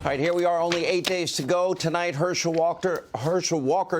All right, here we are, only 8 days to go. Tonight, Herschel Walker,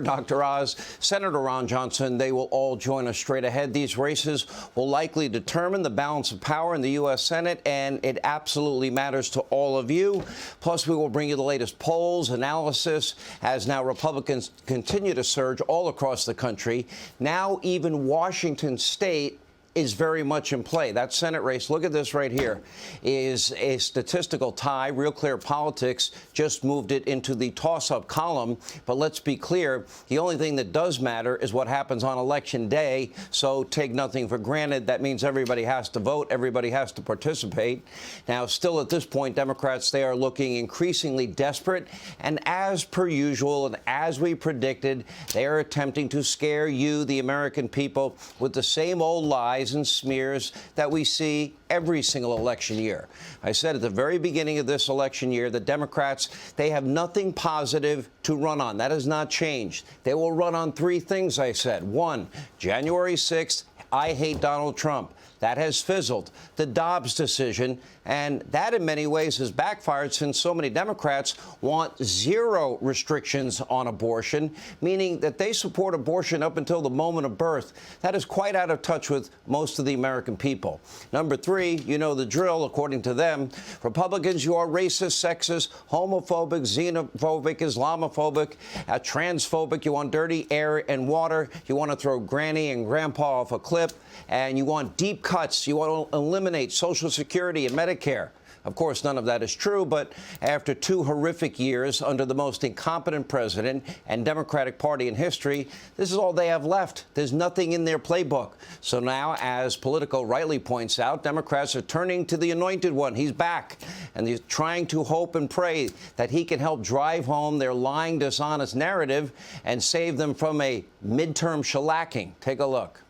Dr. Oz, Senator Ron Johnson, they will all join us straight ahead. These races will likely determine the balance of power in the U.S. Senate, and it absolutely matters to all of you. Plus, we will bring you the latest polls, analysis, as now Republicans continue to surge all across the country. Now, even Washington State is very much in play. That Senate race, look at this right here, is a statistical tie. Real Clear Politics just moved it into the toss-up column. But let's be clear, the only thing that does matter is what happens on Election Day. So take nothing for granted. That means everybody has to vote. Everybody has to participate. Now, still at this point, Democrats, they are looking increasingly desperate. And as per usual, and as we predicted, they are attempting to scare you, the American people, with the same old lies and smears that we see every single election year. I said at the very beginning of this election year, the Democrats, they have nothing positive to run on. That has not changed. They will run on three things, I said. One, January 6th, I hate Donald Trump. That has fizzled. The Dobbs decision, and that in many ways has backfired since so many Democrats want zero restrictions on abortion, meaning that they support abortion up until the moment of birth. That is quite out of touch with most of the American people. Number three, you know the drill, according to them. Republicans, you are racist, sexist, homophobic, xenophobic, Islamophobic, transphobic. You want dirty air and water. You want to throw granny and grandpa off a cliff. And you want deep cuts. You want to eliminate Social Security and Medicare. Of course, none of that is true, but after 2 horrific years under the most incompetent president and Democratic Party in history, this is all they have left. There's nothing in their playbook. So now, as Politico rightly points out, Democrats are turning to the anointed one. He's back, and they're trying to hope and pray that he can help drive home their lying, dishonest narrative and save them from a midterm shellacking. Take a look.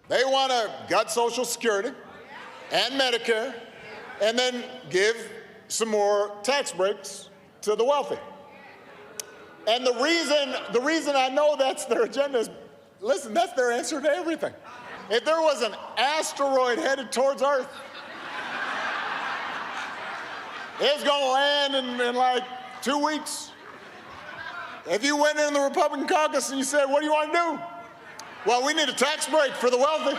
They want to gut Social Security and Medicare and then give some more tax breaks to the wealthy. And the reason I know that's their agenda is, listen, that's their answer to everything. If there was an asteroid headed towards Earth, it's going to land in like 2 weeks. If you went in the Republican caucus and you said, what do you want to do? Well, we need a tax break for the wealthy.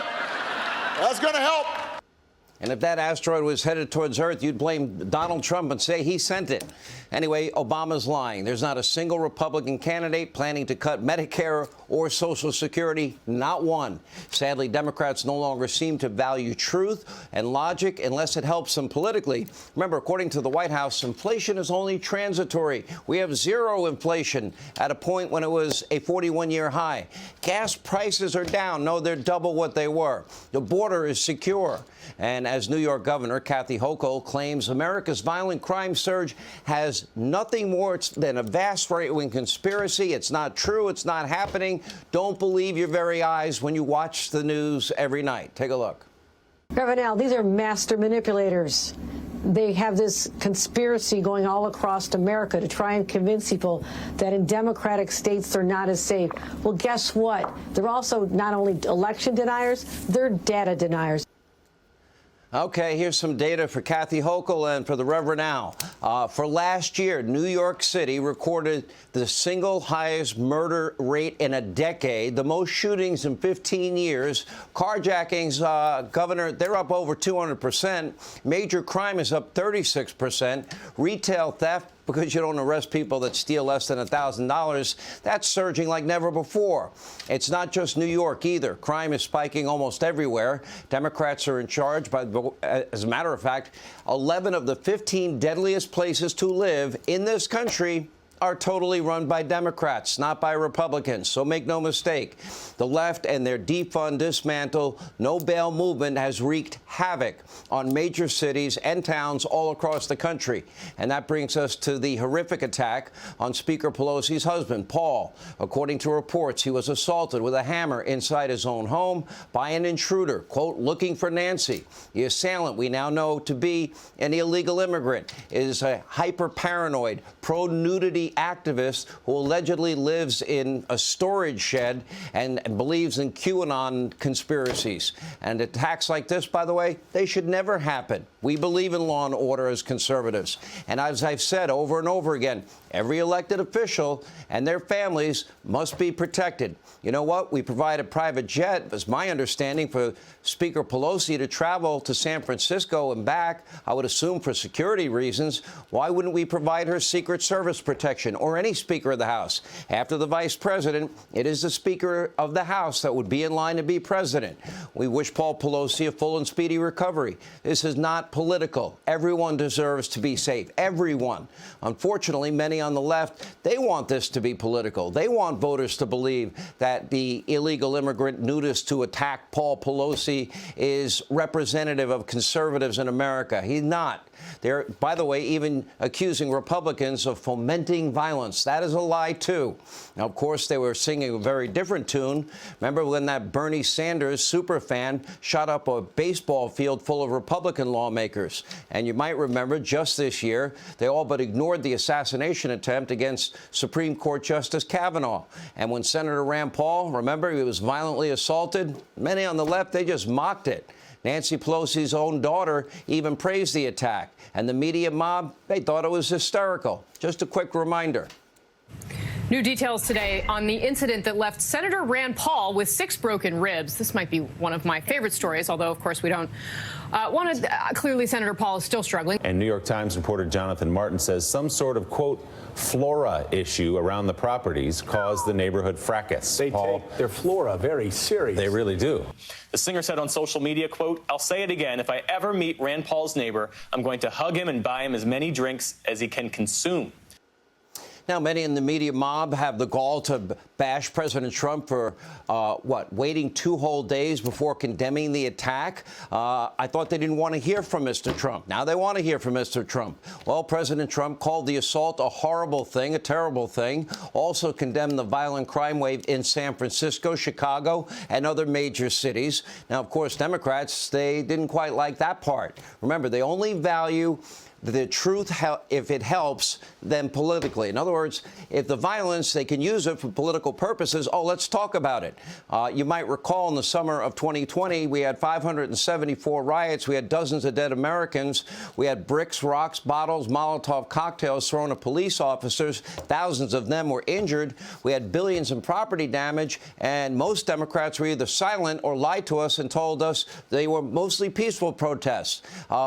That's going to help. And if that asteroid was headed towards Earth, you'd blame Donald Trump and say he sent it. Anyway, Obama's lying. There's not a single Republican candidate planning to cut Medicare or Social Security, not one. Sadly, Democrats no longer seem to value truth and logic unless it helps them politically. Remember, according to the White House, inflation is only transitory. We have zero inflation at a point when it was a 41-year high. Gas prices are down. No, they're double what they were. The border is secure. And as New York Governor Kathy Hochul claims, America's violent crime surge has nothing more than a vast right-wing conspiracy. It's not true. It's not happening. Don't believe your very eyes when you watch the news every night. Take a look. Ravenel, these are master manipulators. They have this conspiracy going all across America to try and convince people that in democratic states they're not as safe. Well, guess what? They're also not only election deniers, they're data deniers. Okay, here's some data for Kathy Hochul and for the Reverend Al. For last year, New York City recorded the single highest murder rate in a decade, the most shootings in 15 years. Carjackings, Governor, they're up over 200%. Major crime is up 36%. Retail theft, because you don't arrest people that steal less than $1,000, that's surging like never before. It's not just New York either. Crime is spiking almost everywhere. Democrats are in charge. As a matter of fact, 11 of the 15 deadliest places to live in this country are totally run by Democrats, not by Republicans. So make no mistake, the left and their defund, dismantle, no bail movement has wreaked havoc on major cities and towns all across the country. And that brings us to the horrific attack on Speaker Pelosi's husband, Paul. According to reports, he was assaulted with a hammer inside his own home by an intruder, quote, looking for Nancy. The assailant, we now know to be an illegal immigrant, is a hyper-paranoid, pro-nudity activist who allegedly lives in a storage shed and believes in QAnon conspiracies. And attacks like this, by the way, they should never happen. We believe in law and order as conservatives. And as I've said over and over again, every elected official and their families must be protected. You know what? We provide a private jet, as my understanding, for Speaker Pelosi to travel to San Francisco and back, I would assume for security reasons. Why wouldn't we provide her Secret Service protection, or any Speaker of the House? After the Vice President, it is the Speaker of the House that would be in line to be president. We wish Paul Pelosi a full and speedy recovery. This is not political. Everyone deserves to be safe. Everyone. Unfortunately, many on the left, they want this to be political. They want voters to believe that the illegal immigrant nudist to attack Paul Pelosi is representative of conservatives in America. He's not. They're, by the way, even accusing Republicans of fomenting violence. That is a lie, too. Now, of course, they were singing a very different tune. Remember when that Bernie Sanders superfan shot up a baseball field full of Republican lawmakers? And you might remember just this year, they all but ignored the assassination attempt against Supreme Court Justice Kavanaugh. And when Senator Rand Paul, remember, he was violently assaulted, many on the left, they just mocked it. Nancy Pelosi's own daughter even praised the attack. And the media mob, they thought it was hysterical. Just a quick reminder. New details today on the incident that left Senator Rand Paul with 6 broken ribs. This might be one of my favorite stories, although, of course, we don't want to. Clearly, Senator Paul is still struggling. And New York Times reporter Jonathan Martin says some sort of, quote, flora issue around the properties caused the neighborhood fracas. They take their flora very serious. They really do. The singer said on social media, quote, "I'll say it again, if I ever meet Rand Paul's neighbor, I'm going to hug him and buy him as many drinks as he can consume." Now, many in the media mob have the gall to bash President Trump for, waiting 2 whole days before condemning the attack. I thought they didn't want to hear from Mr. Trump. Now they want to hear from Mr. Trump. Well, President Trump called the assault a horrible thing, a terrible thing, also condemned the violent crime wave in San Francisco, Chicago, and other major cities. Now, of course, Democrats, they didn't quite like that part. Remember, they only value the truth if it helps them politically. In other words, if the violence, they can use it for political purposes. Oh, let's talk about it. You might recall in the summer of 2020, we had 574 riots. We had dozens of dead Americans. We had bricks, rocks, bottles, Molotov cocktails thrown at police officers. Thousands of them were injured. We had billions in property damage. And most Democrats were either silent or lied to us and told us they were mostly peaceful protests.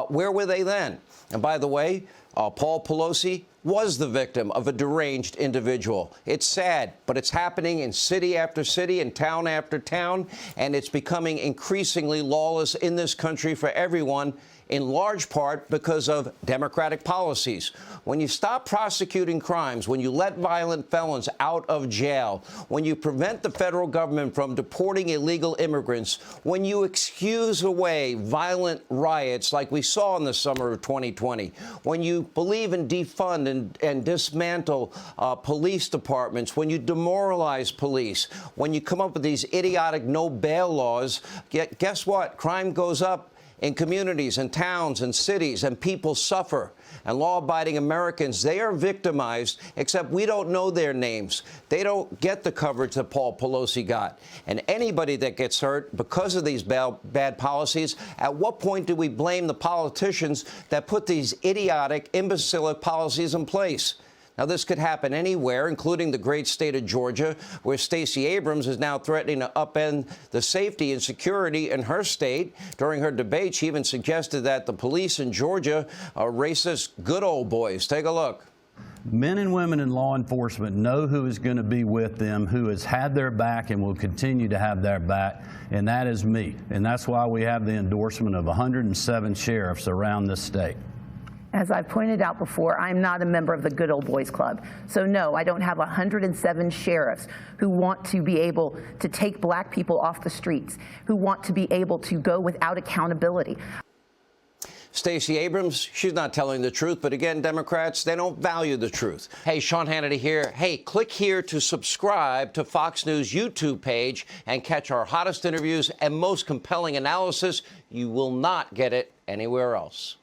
Where were they then? And by the way, Paul Pelosi was the victim of a deranged individual. It's sad, but it's happening in city after city and town after town, and it's becoming increasingly lawless in this country for everyone, in large part because of Democratic policies. When you stop prosecuting crimes, when you let violent felons out of jail, when you prevent the federal government from deporting illegal immigrants, when you excuse away violent riots like we saw in the summer of 2020, when you believe in defund and dismantle police departments, when you demoralize police, when you come up with these idiotic no bail laws, guess what? Crime goes up in communities and towns and cities, and people suffer. And law-abiding Americans, they are victimized, except we don't know their names. They don't get the coverage that Paul Pelosi got. And anybody that gets hurt because of these bad policies, at what point do we blame the politicians that put these idiotic, imbecilic policies in place? Now, this could happen anywhere, including the great state of Georgia, where Stacey Abrams is now threatening to upend the safety and security in her state. During her debate, she even suggested that the police in Georgia are racist good old boys. Take a look. Men and women in law enforcement know who is going to be with them, who has had their back and will continue to have their back, and that is me. And that's why we have the endorsement of 107 sheriffs around this state. As I've pointed out before, I'm not a member of the Good Old Boys Club. So no, I don't have 107 sheriffs who want to be able to take black people off the streets, who want to be able to go without accountability. Stacey Abrams, she's not telling the truth. But again, Democrats, they don't value the truth. Hey, Sean Hannity here. Hey, click here to subscribe to Fox News YouTube page and catch our hottest interviews and most compelling analysis. You will not get it anywhere else.